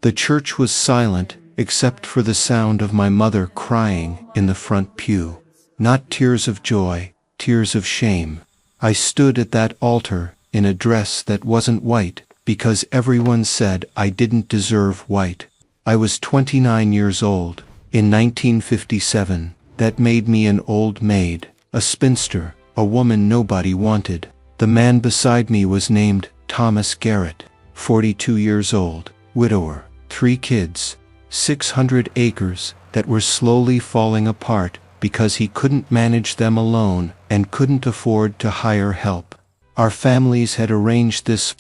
The church was silent, except for the sound of my mother crying in the front pew. Not tears of joy, tears of shame. I stood at that altar in a dress that wasn't white, because everyone said I didn't deserve white. I was 29 years old, in 1957. That made me an old maid, a spinster, a woman nobody wanted. The man beside me was named Thomas Garrett, 42 years old, widower, 3 kids, 600 acres that were slowly falling apart because he couldn't manage them alone and couldn't afford to hire help. Our families had arranged this.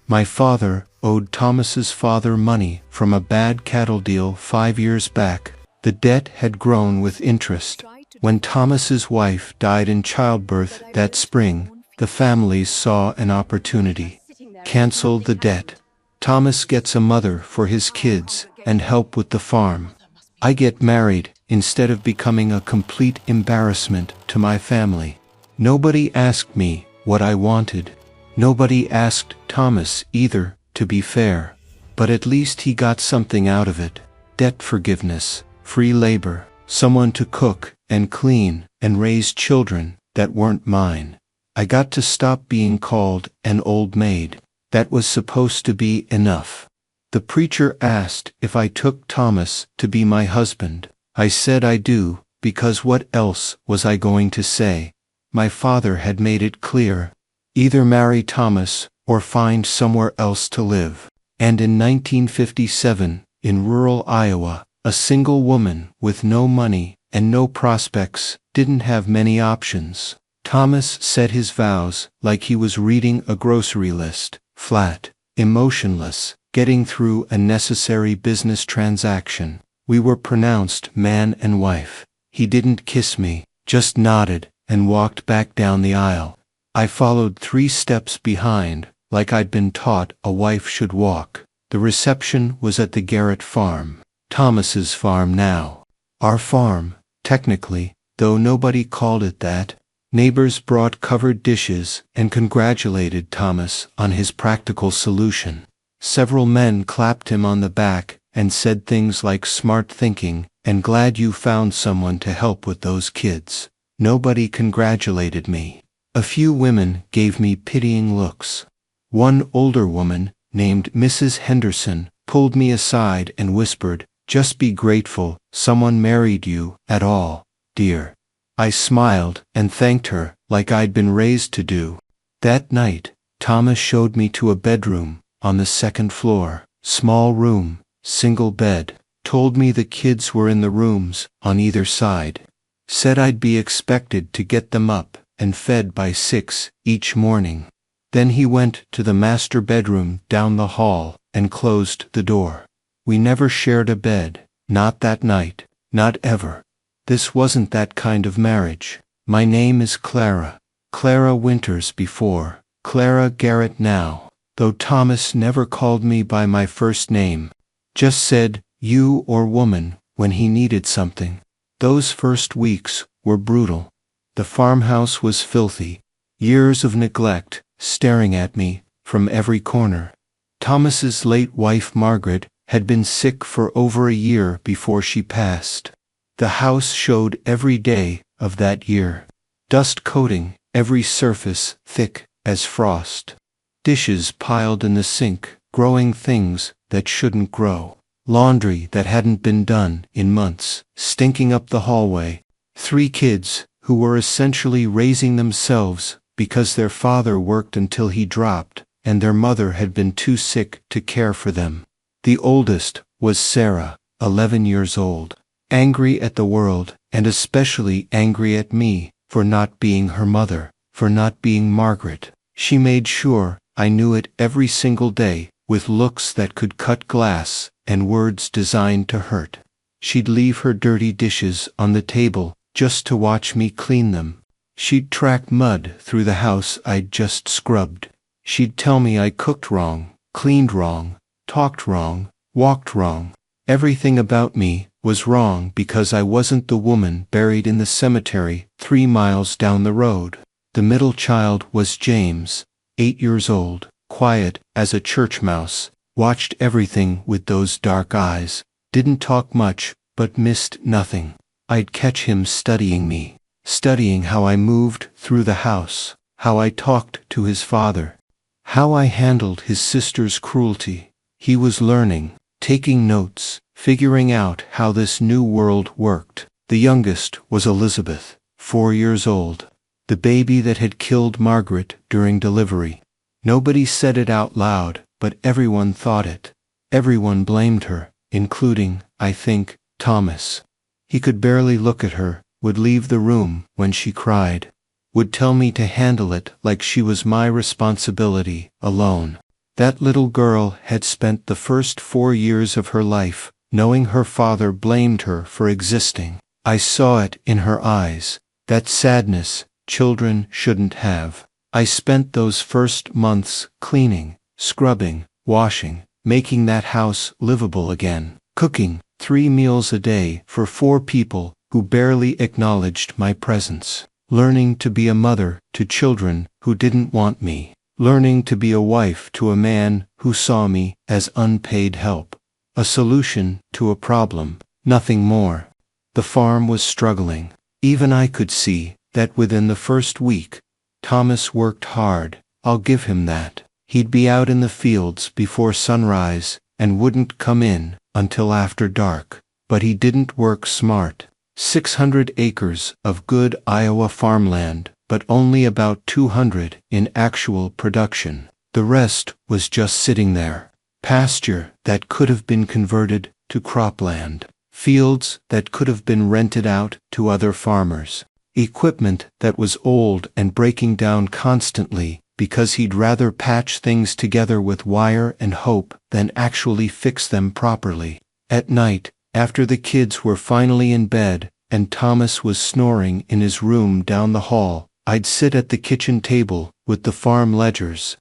My father owed Thomas's father money from a bad cattle deal 5 years back. The debt had grown with interest. When Thomas's wife died in childbirth that spring, the families saw an opportunity. Cancel the debt. Thomas gets a mother for his kids and help with the farm. I get married instead of becoming a complete embarrassment to my family. Nobody asked me what I wanted. Nobody asked Thomas either, to be fair. But at least he got something out of it. Debt forgiveness, free labor, someone to cook and clean and raise children that weren't mine. I got to stop being called an old maid. That was supposed to be enough. The preacher asked if I took Thomas to be my husband. I said I do, because what else was I going to say? My father had made it clear. Either marry Thomas or find somewhere else to live. And in 1957, in rural Iowa, a single woman with no money and no prospects didn't have many options. Thomas said his vows like he was reading a grocery list, flat, emotionless, getting through a necessary business transaction. We were pronounced man and wife. He didn't kiss me, just nodded and walked back down the aisle. I followed 3 steps behind, like I'd been taught a wife should walk. The reception was at the Garrett farm. Thomas's farm now. Our farm, technically, though nobody called it that. Neighbors brought covered dishes and congratulated Thomas on his practical solution. Several men clapped him on the back and said things like smart thinking and glad you found someone to help with those kids. Nobody congratulated me. A few women gave me pitying looks. One older woman, named Mrs. Henderson, pulled me aside and whispered, "Just be grateful someone married you at all, dear." I smiled and thanked her like I'd been raised to do. That night, Thomas showed me to a bedroom on the 2nd floor. Small room, single bed. Told me the kids were in the rooms on either side. Said I'd be expected to get them up and fed by 6 each morning. Then he went to the master bedroom down the hall and closed the door. We never shared a bed, not that night, not ever. This wasn't that kind of marriage. My name is Clara. Clara Winters before, Clara Garrett now, though Thomas never called me by my first name. Just said, "you" or "woman" when he needed something. Those first weeks were brutal. The farmhouse was filthy. Years of neglect staring at me from every corner. Thomas's late wife Margaret had been sick for over a year before she passed. The house showed every day of that year. Dust coating every surface thick as frost. Dishes piled in the sink, growing things that shouldn't grow. Laundry that hadn't been done in months, stinking up the hallway. 3 kids who were essentially raising themselves because their father worked until he dropped, and their mother had been too sick to care for them. The oldest was Sarah, 11 years old. Angry at the world, and especially angry at me, for not being her mother, for not being Margaret. She made sure I knew it every single day, with looks that could cut glass, and words designed to hurt. She'd leave her dirty dishes on the table, just to watch me clean them. She'd track mud through the house I'd just scrubbed. She'd tell me I cooked wrong, cleaned wrong, talked wrong, walked wrong. Everything about me was wrong because I wasn't the woman buried in the cemetery 3 miles down the road. The middle child was James, 8 years old, quiet as a church mouse, watched everything with those dark eyes, didn't talk much, but missed nothing. I'd catch him studying me, studying how I moved through the house, how I talked to his father, how I handled his sister's cruelty. He was learning, taking notes, figuring out how this new world worked. The youngest was Elizabeth, 4 years old, the baby that had killed Margaret during delivery. Nobody said it out loud, but everyone thought it. Everyone blamed her, including, I think, Thomas. He could barely look at her, would leave the room when she cried, would tell me to handle it like she was my responsibility, alone. That little girl had spent the first 4 years of her life knowing her father blamed her for existing. I saw it in her eyes, that sadness children shouldn't have. I spent those first months cleaning, scrubbing, washing, making that house livable again, cooking 3 meals a day for 4 people who barely acknowledged my presence, learning to be a mother to children who didn't want me, learning to be a wife to a man who saw me as unpaid help, a solution to a problem, nothing more. The farm was struggling. Even I could see that within the first week. Thomas worked hard, I'll give him that. He'd be out in the fields before sunrise and wouldn't come in until after dark. But he didn't work smart. 600 acres of good Iowa farmland, but only about 200 in actual production. The rest was just sitting there. Pasture that could have been converted to cropland. Fields that could have been rented out to other farmers. Equipment that was old and breaking down constantly because he'd rather patch things together with wire and hope than actually fix them properly. At night, after the kids were finally in bed and Thomas was snoring in his room down the hall, I'd sit at the kitchen table with the farm ledgers.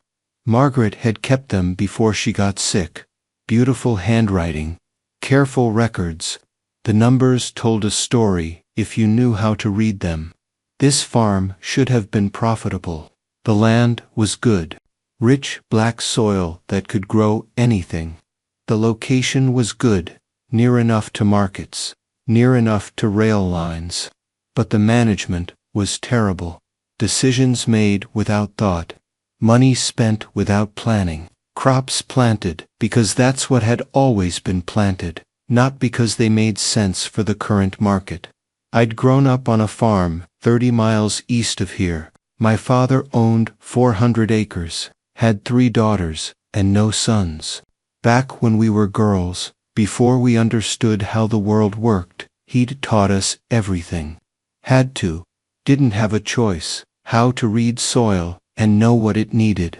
Margaret had kept them before she got sick. Beautiful handwriting, careful records. The numbers told a story if you knew how to read them. This farm should have been profitable. The land was good. Rich black soil that could grow anything. The location was good, near enough to markets, near enough to rail lines. But the management was terrible. Decisions made without thought. Money spent without planning. Crops planted because that's what had always been planted, not because they made sense for the current market. I'd grown up on a farm 30 miles east of here. My father owned 400 acres, had 3 daughters, and no sons. Back when we were girls, before we understood how the world worked, he'd taught us everything. Had to. Didn't have a choice. How to read soil and know what it needed.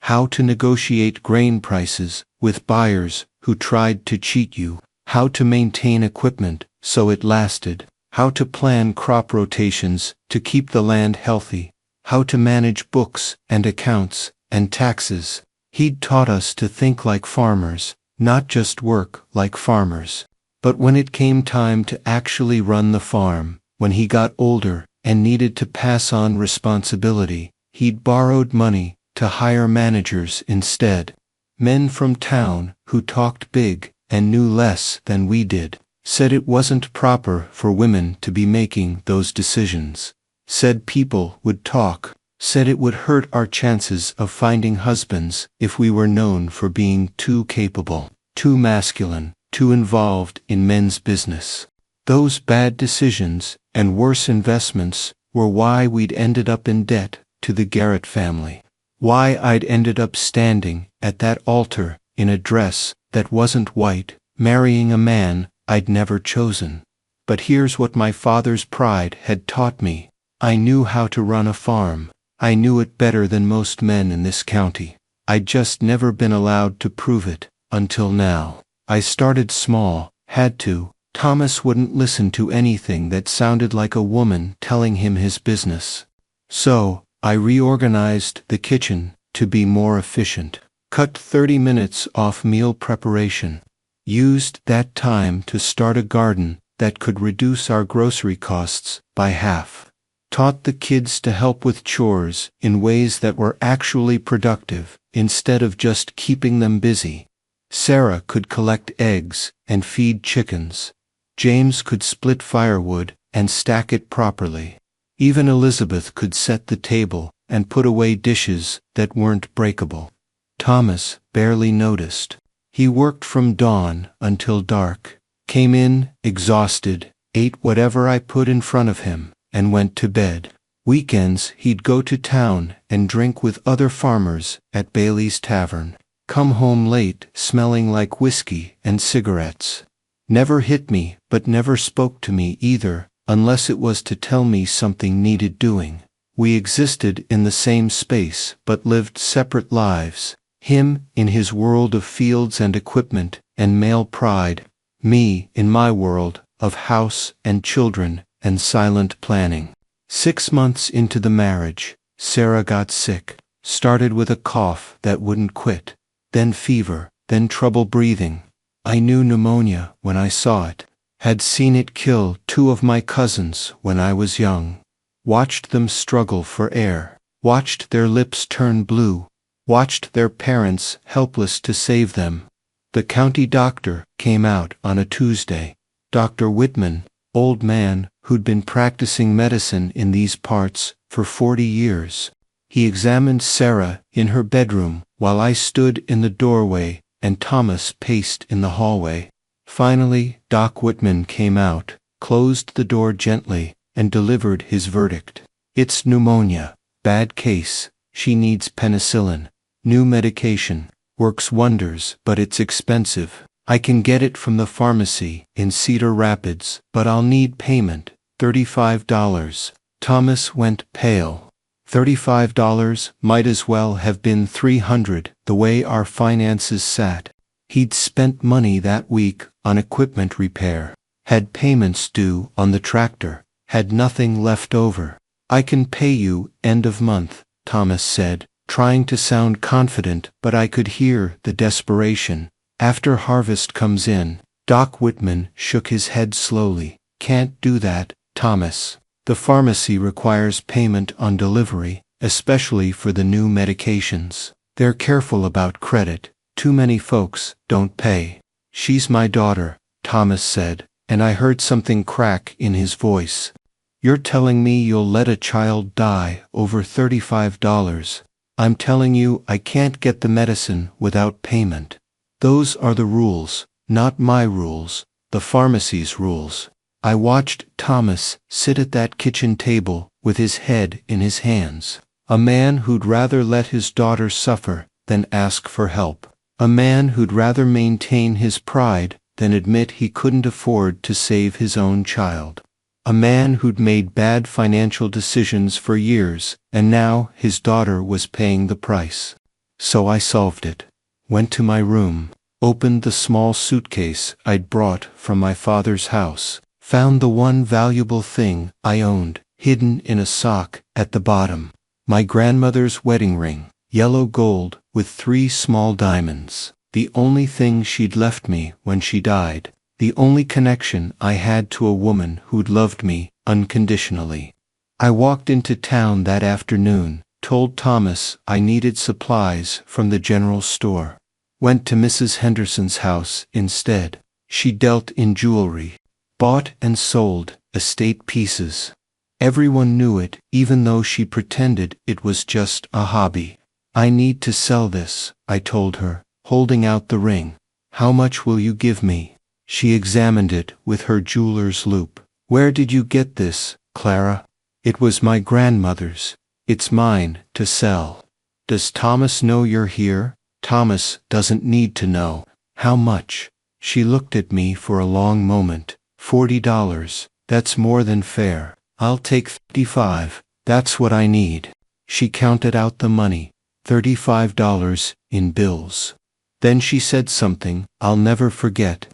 How to negotiate grain prices with buyers who tried to cheat you. How to maintain equipment so it lasted. How to plan crop rotations to keep the land healthy. How to manage books and accounts and taxes. He'd taught us to think like farmers, not just work like farmers. But when it came time to actually run the farm, when he got older and needed to pass on responsibility, he'd borrowed money to hire managers instead. Men from town who talked big and knew less than we did. Said it wasn't proper for women to be making those decisions. Said people would talk. Said it would hurt our chances of finding husbands if we were known for being too capable, too masculine, too involved in men's business. Those bad decisions and worse investments were why we'd ended up in debt to the Garrett family. Why I'd ended up standing at that altar in a dress that wasn't white, marrying a man I'd never chosen. But here's what my father's pride had taught me. I knew how to run a farm. I knew it better than most men in this county. I'd just never been allowed to prove it, until now. I started small, had to. Thomas wouldn't listen to anything that sounded like a woman telling him his business. So, I reorganized the kitchen to be more efficient. Cut 30 minutes off meal preparation. Used that time to start a garden that could reduce our grocery costs by half. Taught the kids to help with chores in ways that were actually productive, instead of just keeping them busy. Sarah could collect eggs and feed chickens. James could split firewood and stack it properly. Even Elizabeth could set the table and put away dishes that weren't breakable. Thomas barely noticed. He worked from dawn until dark, came in exhausted, ate whatever I put in front of him, and went to bed. Weekends he'd go to town and drink with other farmers at Bailey's Tavern. Come home late smelling like whiskey and cigarettes. Never hit me, but never spoke to me either, unless it was to tell me something needed doing. We existed in the same space but lived separate lives. Him in his world of fields and equipment and male pride, me in my world of house and children and silent planning. 6 months into the marriage, Sarah got sick. Started with a cough that wouldn't quit, then fever, then trouble breathing. I knew pneumonia when I saw it. Had seen it kill 2 of my cousins when I was young. Watched them struggle for air. Watched their lips turn blue. Watched their parents helpless to save them. The county doctor came out on a Tuesday. Dr. Whitman, old man who'd been practicing medicine in these parts for 40 years. He examined Sarah in her bedroom while I stood in the doorway and Thomas paced in the hallway. Finally, Doc Whitman came out, closed the door gently, and delivered his verdict. It's pneumonia. Bad case. She needs penicillin. New medication. Works wonders, but it's expensive. I can get it from the pharmacy in Cedar Rapids, but I'll need payment. $35. Thomas went pale. $35 might as well have been $300, the way our finances sat. He'd spent money that week on equipment repair, had payments due on the tractor, had nothing left over. I can pay you end of month, Thomas said, trying to sound confident, but I could hear the desperation. After harvest comes in. Doc Whitman shook his head slowly. Can't do that, Thomas. The pharmacy requires payment on delivery, especially for the new medications. They're careful about credit. Too many folks don't pay. She's my daughter, Thomas said, and I heard something crack in his voice. You're telling me you'll let a child die over $35? I'm telling you I can't get the medicine without payment. Those are the rules, not my rules, the pharmacy's rules. I watched Thomas sit at that kitchen table with his head in his hands. A man who'd rather let his daughter suffer than ask for help. A man who'd rather maintain his pride than admit he couldn't afford to save his own child. A man who'd made bad financial decisions for years, and now his daughter was paying the price. So I solved it. Went to my room, opened the small suitcase I'd brought from my father's house, found the one valuable thing I owned, hidden in a sock at the bottom. My grandmother's wedding ring, yellow gold with 3 small diamonds. The only thing she'd left me when she died. The only connection I had to a woman who'd loved me unconditionally. I walked into town that afternoon, told Thomas I needed supplies from the general store. Went to Mrs. Henderson's house instead. She dealt in jewelry. Bought and sold estate pieces. Everyone knew it, even though she pretended it was just a hobby. I need to sell this, I told her, holding out the ring. How much will you give me? She examined it with her jeweler's loupe. Where did you get this, Clara? It was my grandmother's. It's mine to sell. Does Thomas know you're here? Thomas doesn't need to know. How much? She looked at me for a long moment. $40. That's more than fair. I'll take $55. That's what I need. She counted out the money. $35 in bills. Then she said something I'll never forget.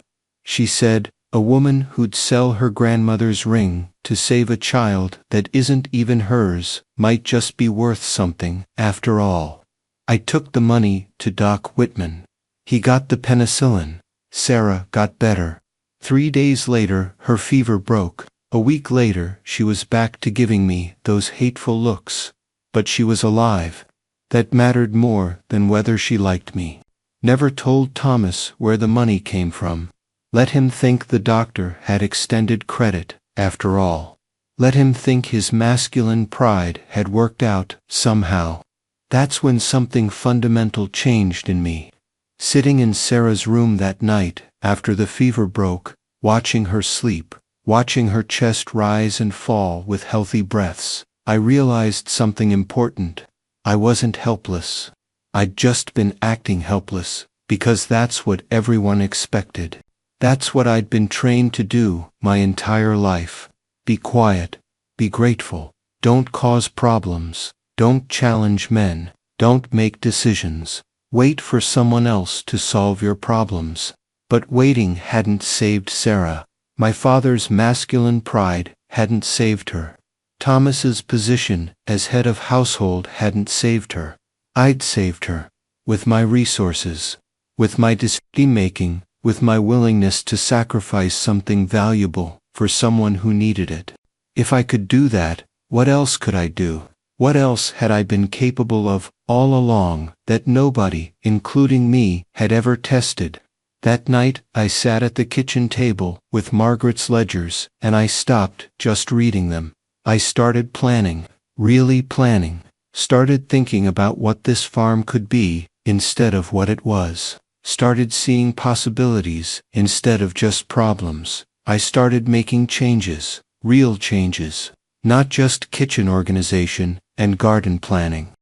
She said, a woman who'd sell her grandmother's ring to save a child that isn't even hers might just be worth something after all. I took the money to Doc Whitman. He got the penicillin. Sarah got better. 3 days later, her fever broke. A week later, she was back to giving me those hateful looks. But she was alive. That mattered more than whether she liked me. Never told Thomas where the money came from. Let him think the doctor had extended credit, after all. Let him think his masculine pride had worked out, somehow. That's when something fundamental changed in me. Sitting in Sarah's room that night, after the fever broke, watching her sleep, watching her chest rise and fall with healthy breaths, I realized something important. I wasn't helpless. I'd just been acting helpless, because that's what everyone expected. That's what I'd been trained to do my entire life. Be quiet. Be grateful. Don't cause problems. Don't challenge men. Don't make decisions. Wait for someone else to solve your problems. But waiting hadn't saved Sarah. My father's masculine pride hadn't saved her. Thomas's position as head of household hadn't saved her. I'd saved her. With my resources. With my decision-making. With my willingness to sacrifice something valuable for someone who needed it. If I could do that, what else could I do? What else had I been capable of, all along, that nobody, including me, had ever tested? That night, I sat at the kitchen table with Margaret's ledgers, and I stopped just reading them. I started planning, really planning. Started thinking about what this farm could be, instead of what it was. Started seeing possibilities, instead of just problems. I started making changes, real changes. Not just kitchen organization and garden planning.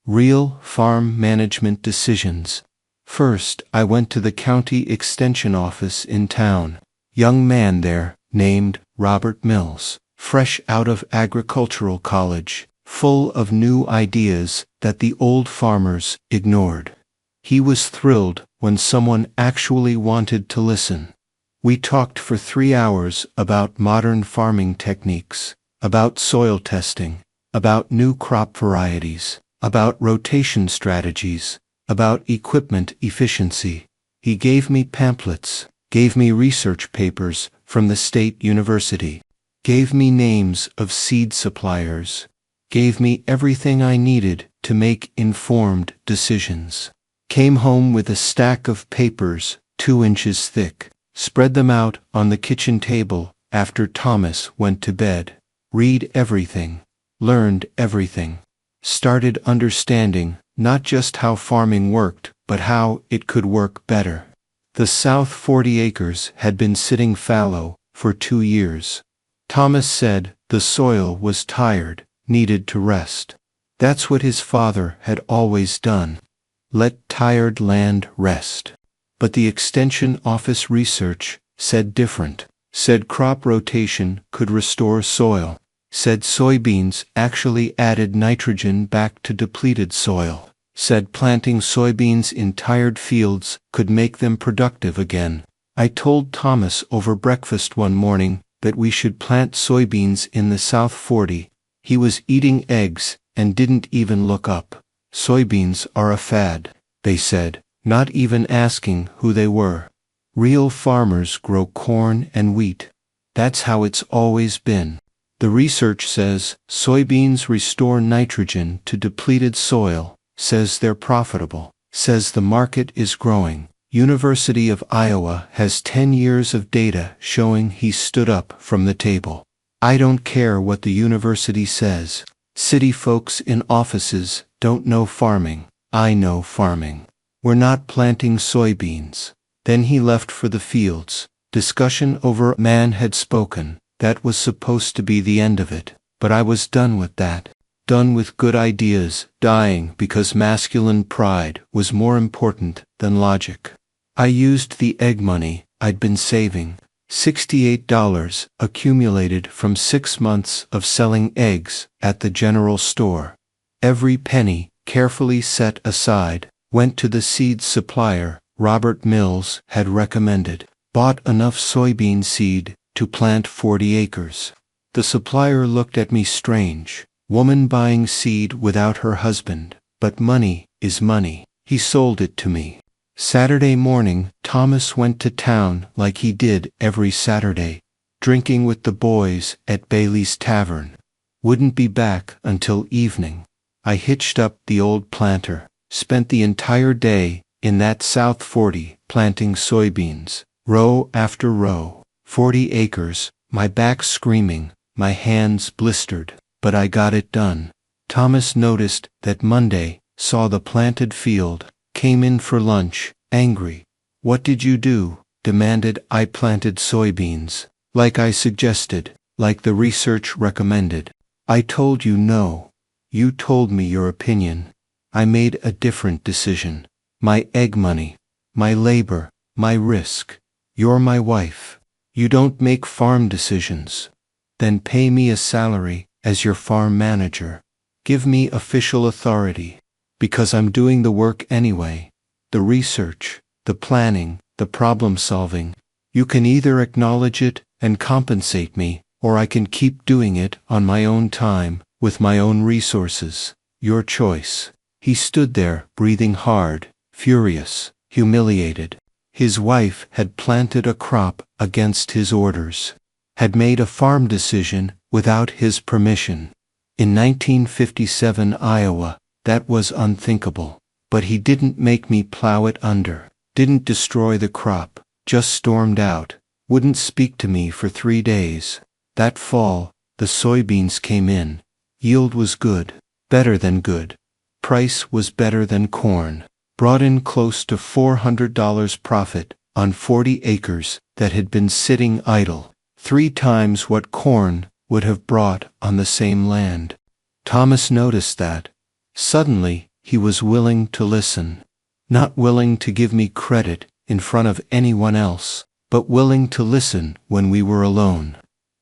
Real farm management decisions. First, I went to the county extension office in town. Young man there, named Robert Mills, fresh out of agricultural college, full of new ideas that the old farmers ignored. He was thrilled when someone actually wanted to listen. We talked for 3 hours about modern farming techniques, about soil testing, about new crop varieties, about rotation strategies, about equipment efficiency. He gave me pamphlets, gave me research papers from the state university, gave me names of seed suppliers, gave me everything I needed to make informed decisions. Came home with a stack of papers 2 inches thick, spread them out on the kitchen table after Thomas went to bed. Read everything, learned everything, started understanding not just how farming worked, but how it could work better. The South 40 acres had been sitting fallow for 2 years. Thomas said the soil was tired, needed to rest. That's what his father had always done. Let tired land rest. But the extension office research said different. Said crop rotation could restore soil. Said soybeans actually added nitrogen back to depleted soil. Said planting soybeans in tired fields could make them productive again. I told Thomas over breakfast one morning that we should plant soybeans in the South 40. He was eating eggs and didn't even look up. Soybeans are a fad, they said, not even asking who they were. Real farmers grow corn and wheat. That's how it's always been. The research says soybeans restore nitrogen to depleted soil, says they're profitable, says the market is growing. University of Iowa has 10 years of data showing he stood up from the table. I don't care what the university says. City folks in offices don't know farming. I know farming. We're not planting soybeans. Then he left for the fields. Discussion over a man had spoken. That was supposed to be the end of it. But I was done with that. Done with good ideas dying because masculine pride was more important than logic. I used the egg money I'd been saving, $68 accumulated from 6 months of selling eggs at the general store. Every penny, carefully set aside, went to the seed supplier Robert Mills had recommended. Bought enough soybean seed to plant 40 acres. The supplier looked at me strange. Woman buying seed without her husband. But money is money. He sold it to me. Saturday morning, Thomas went to town like he did every Saturday, drinking with the boys at Bailey's Tavern. Wouldn't be back until evening. I hitched up the old planter, spent the entire day in that South 40, planting soybeans, row after row, 40 acres, my back screaming, my hands blistered, but I got it done. Thomas noticed that Monday, saw the planted field, came in for lunch, angry. What did you do? Demanded. I planted soybeans, like I suggested, like the research recommended. I told you no. You told me your opinion. I made a different decision. My egg money, my labor, my risk. You're my wife. You don't make farm decisions. Then pay me a salary as your farm manager. Give me official authority, because I'm doing the work anyway. The research, the planning, the problem solving. You can either acknowledge it and compensate me, or I can keep doing it on my own time, with my own resources. Your choice. He stood there, breathing hard, furious, humiliated. His wife had planted a crop against his orders, had made a farm decision without his permission. In 1957 Iowa, that was unthinkable. But he didn't make me plow it under, didn't destroy the crop, just stormed out, wouldn't speak to me for 3 days. That fall, the soybeans came in. Yield was good, better than good. Price was better than corn. Brought in close to $400 profit on 40 acres that had been sitting idle, 3 times what corn would have brought on the same land. Thomas noticed that. Suddenly, he was willing to listen. Not willing to give me credit in front of anyone else, but willing to listen when we were alone.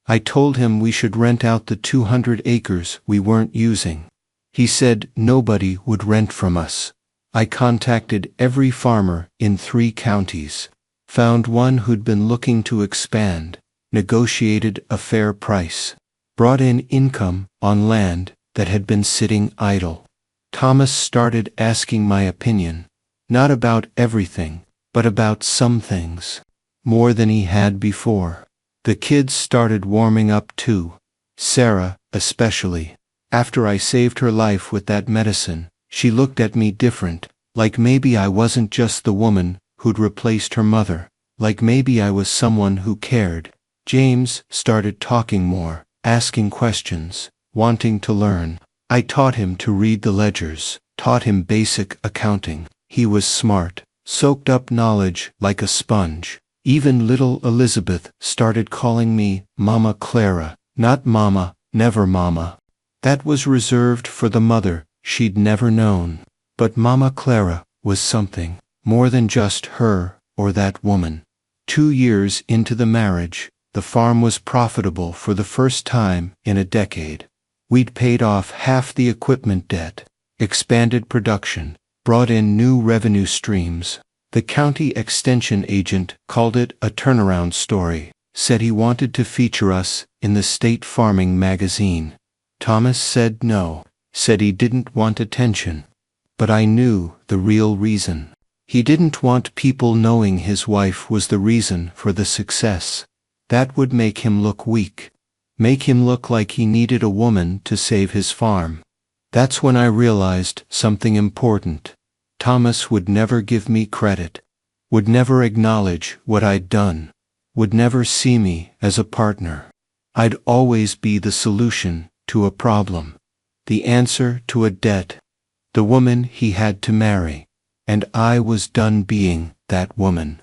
I told him we should rent out the 200 acres we weren't using. He said nobody would rent from us. I contacted every farmer in 3 counties, found one who'd been looking to expand, negotiated a fair price, brought in income on land that had been sitting idle. Thomas started asking my opinion, not about everything, but about some things, more than he had before. The kids started warming up too, Sarah especially. After I saved her life with that medicine, she looked at me different, like maybe I wasn't just the woman who'd replaced her mother, like maybe I was someone who cared. James started talking more, asking questions, wanting to learn. I taught him to read the ledgers, taught him basic accounting. He was smart, soaked up knowledge like a sponge. Even little Elizabeth started calling me Mama Clara, not Mama, never Mama. That was reserved for the mother she'd never known. But Mama Clara was something, more than just her or that woman. 2 years into the marriage, the farm was profitable for the first time in a decade. We'd paid off half the equipment debt, expanded production, brought in new revenue streams. The county extension agent called it a turnaround story, said he wanted to feature us in the state farming magazine. Thomas said no, said he didn't want attention. But I knew the real reason. He didn't want people knowing his wife was the reason for the success. That would make him look weak. Make him look like he needed a woman to save his farm. That's when I realized something important. Thomas would never give me credit, would never acknowledge what I'd done, would never see me as a partner. I'd always be the solution to a problem, the answer to a debt, the woman he had to marry, and I was done being that woman.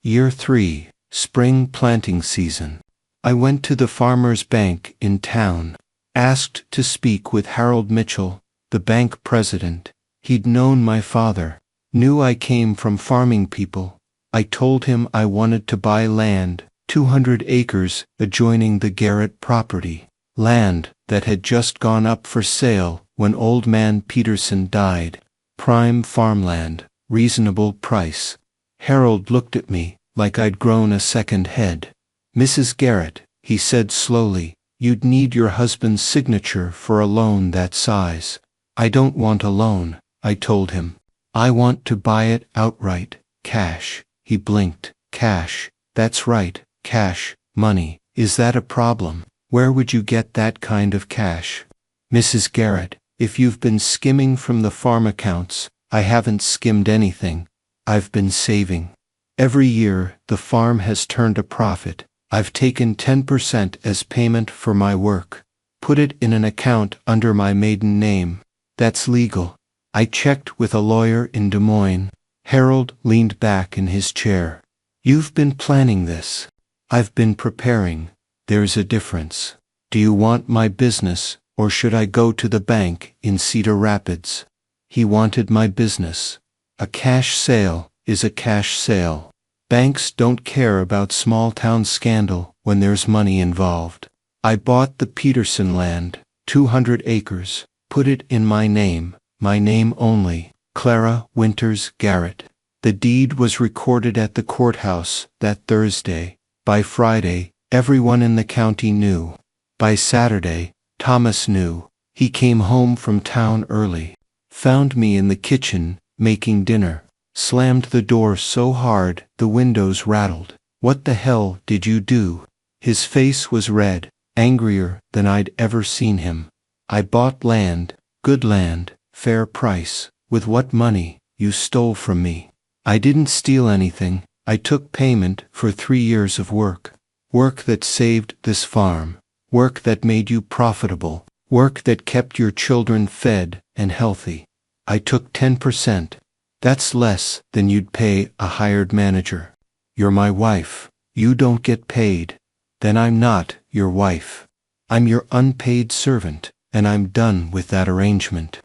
Year 3, spring planting season. I went to the farmer's bank in town, asked to speak with Harold Mitchell, the bank president. He'd known my father, knew I came from farming people. I told him I wanted to buy land, 200 acres adjoining the Garrett property, land that had just gone up for sale when old man Peterson died. Prime farmland, reasonable price. Harold looked at me like I'd grown a second head. Mrs. Garrett, he said slowly, you'd need your husband's signature for a loan that size. I don't want a loan, I told him. I want to buy it outright, cash. He blinked. Cash, that's right, cash, money. Is that a problem? Where would you get that kind of cash? Mrs. Garrett, if you've been skimming from the farm accounts, I haven't skimmed anything. I've been saving. Every year, the farm has turned a profit. I've taken 10% as payment for my work. Put it in an account under my maiden name. That's legal. I checked with a lawyer in Des Moines. Harold leaned back in his chair. You've been planning this. I've been preparing. There's a difference. Do you want my business, or should I go to the bank in Cedar Rapids? He wanted my business. A cash sale is a cash sale. Banks don't care about small-town scandal when there's money involved. I bought the Peterson land, 200 acres, put it in my name only, Clara Winters Garrett. The deed was recorded at the courthouse that Thursday. By Friday, everyone in the county knew. By Saturday, Thomas knew. He came home from town early, found me in the kitchen, making dinner, slammed the door so hard the windows rattled. What the hell did you do? His face was red, angrier than I'd ever seen him. I bought land, good land, fair price. With what money? You stole from me. I didn't steal anything. I took payment for 3 years of work. Work that saved this farm. Work that made you profitable. Work that kept your children fed and healthy. I took 10%. That's less than you'd pay a hired manager. You're my wife. You don't get paid. Then I'm not your wife. I'm your unpaid servant, and I'm done with that arrangement.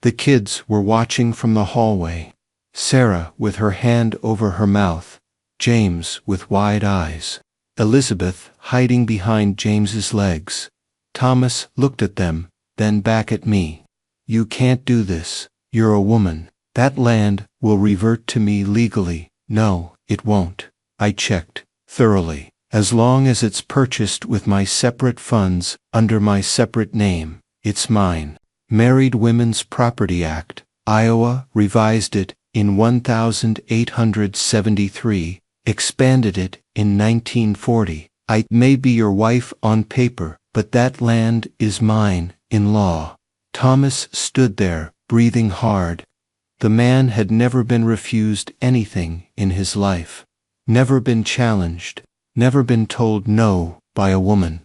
The kids were watching from the hallway. Sarah with her hand over her mouth, James with wide eyes, Elizabeth hiding behind James's legs. Thomas looked at them, then back at me. You can't do this. You're a woman. That land will revert to me legally. No, it won't. I checked thoroughly. As long as it's purchased with my separate funds, under my separate name, it's mine. Married Women's Property Act, Iowa revised it in 1873, expanded it in 1940. I may be your wife on paper, but that land is mine in law. Thomas stood there, breathing hard. The man had never been refused anything in his life, never been challenged, never been told no by a woman.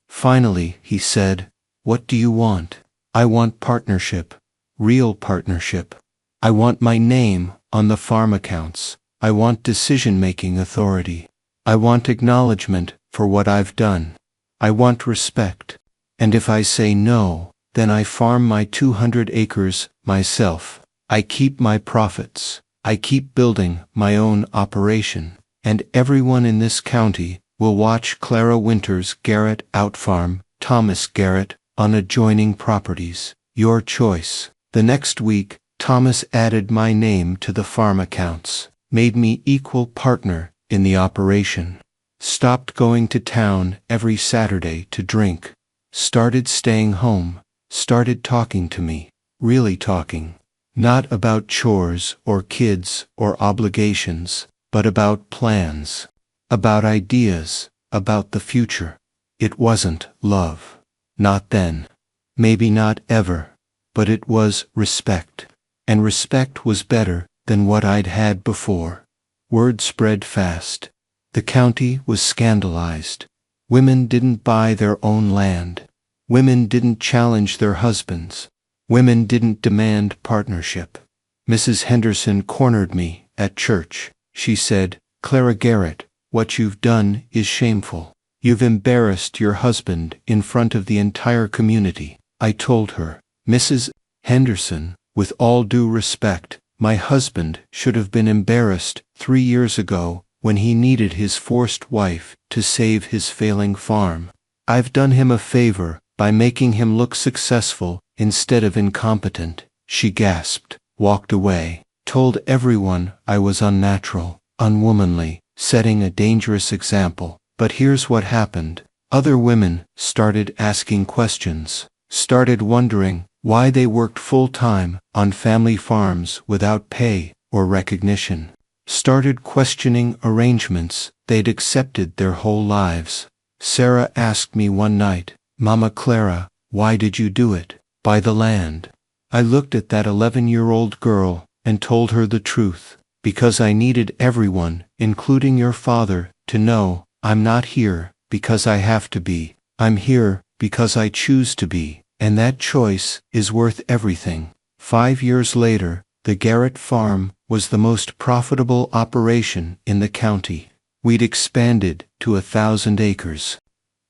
Finally, he said, "What do you want?" "I want partnership, real partnership. I want my name on the farm accounts. I want decision-making authority. I want acknowledgement for what I've done. I want respect. And if I say no, then I farm my 200 acres myself. I keep my profits. I keep building my own operation. And everyone in this county will watch Clara Winters Garrett outfarm Thomas Garrett on adjoining properties. Your choice." The next week, Thomas added my name to the farm accounts, made me equal partner in the operation, stopped going to town every Saturday to drink, started staying home, started talking to me, really talking, not about chores or kids or obligations, but about plans, about ideas, about the future. It wasn't love. Not then. Maybe not ever. But it was respect. And respect was better than what I'd had before. Word spread fast. The county was scandalized. Women didn't buy their own land. Women didn't challenge their husbands. Women didn't demand partnership. Mrs. Henderson cornered me at church. She said, "Clara Garrett, what you've done is shameful. You've embarrassed your husband in front of the entire community." I told her, "Mrs. Henderson, with all due respect, my husband should have been embarrassed 3 years ago when he needed his forced wife to save his failing farm. I've done him a favor by making him look successful instead of incompetent." She gasped, walked away, told everyone I was unnatural, unwomanly, setting a dangerous example. But here's what happened. Other women started asking questions, started wondering why they worked full-time on family farms without pay or recognition, started questioning arrangements they'd accepted their whole lives. Sarah asked me one night, "Mama Clara, why did you do it? Buy the land?" I looked at that 11-year-old girl and told her the truth. because I needed everyone, including your father, to know, I'm not here because I have to be. I'm here because I choose to be, and that choice is worth everything. 5 years later, the Garrett farm was the most profitable operation in the county. We'd expanded to 1,000 acres,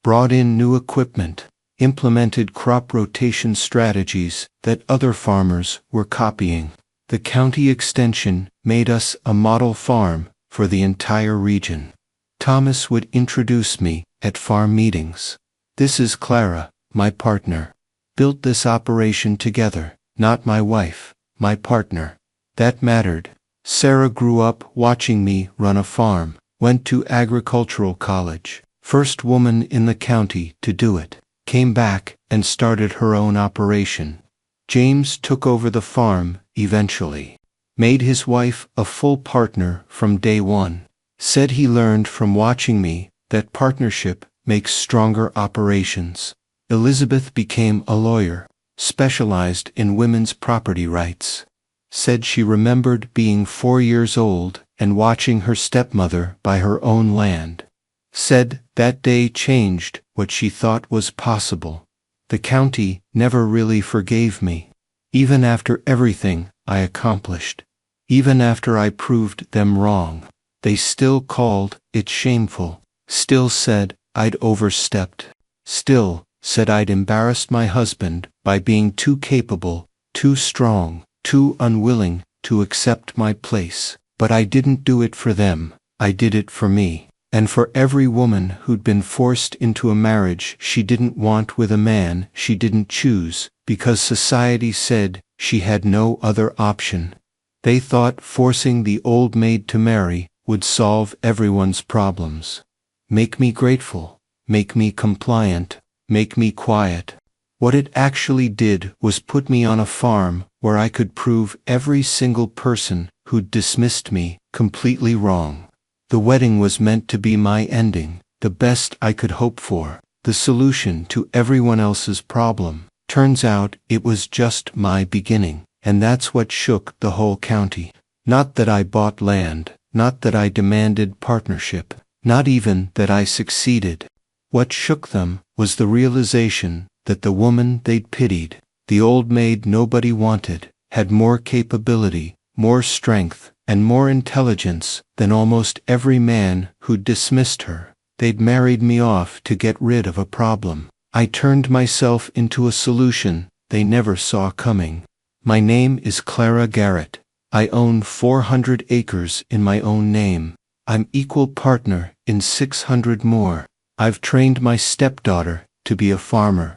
brought in new equipment, implemented crop rotation strategies that other farmers were copying. The county extension made us a model farm for the entire region. Thomas would introduce me at farm meetings. This is Clara, my partner. Built this operation together, not my wife, my partner. That mattered. Sarah grew up watching me run a farm, went to agricultural college, first woman in the county to do it, came back and started her own operation. James took over the farm eventually, made his wife a full partner from day one, said he learned from watching me that partnership makes stronger operations. Elizabeth became a lawyer, specialized in women's property rights. Said she remembered being 4 years old and watching her stepmother buy her own land. Said that day changed what she thought was possible. The county never really forgave me, even after everything I accomplished. Even after I proved them wrong, they still called it shameful, still said I'd overstepped, still said I'd embarrassed my husband by being too capable, too strong, too unwilling to accept my place. But I didn't do it for them, I did it for me, and for every woman who'd been forced into a marriage she didn't want with a man she didn't choose, because society said she had no other option. They thought forcing the old maid to marry would solve everyone's problems. Make me grateful, make me compliant, make me quiet. What it actually did was put me on a farm where I could prove every single person who'd dismissed me completely wrong. The wedding was meant to be my ending, the best I could hope for, the solution to everyone else's problem. Turns out it was just my beginning, and that's what shook the whole county. Not that I bought land, not that I demanded partnership, not even that I succeeded. What shook them was the realization that the woman they'd pitied, the old maid nobody wanted, had more capability, more strength, and more intelligence than almost every man who'd dismissed her. They'd married me off to get rid of a problem. I turned myself into a solution they never saw coming. My name is Clara Garrett. I own 400 acres in my own name. I'm equal partner in 600 more. I've trained my stepdaughter to be a farmer.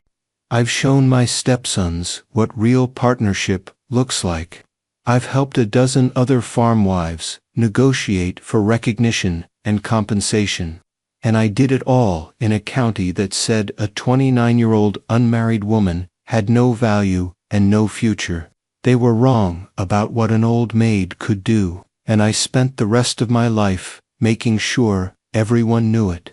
I've shown my stepsons what real partnership looks like. I've helped a dozen other farm wives negotiate for recognition and compensation. And I did it all in a county that said a 29-year-old unmarried woman had no value and no future. They were wrong about what an old maid could do, and I spent the rest of my life making sure everyone knew it.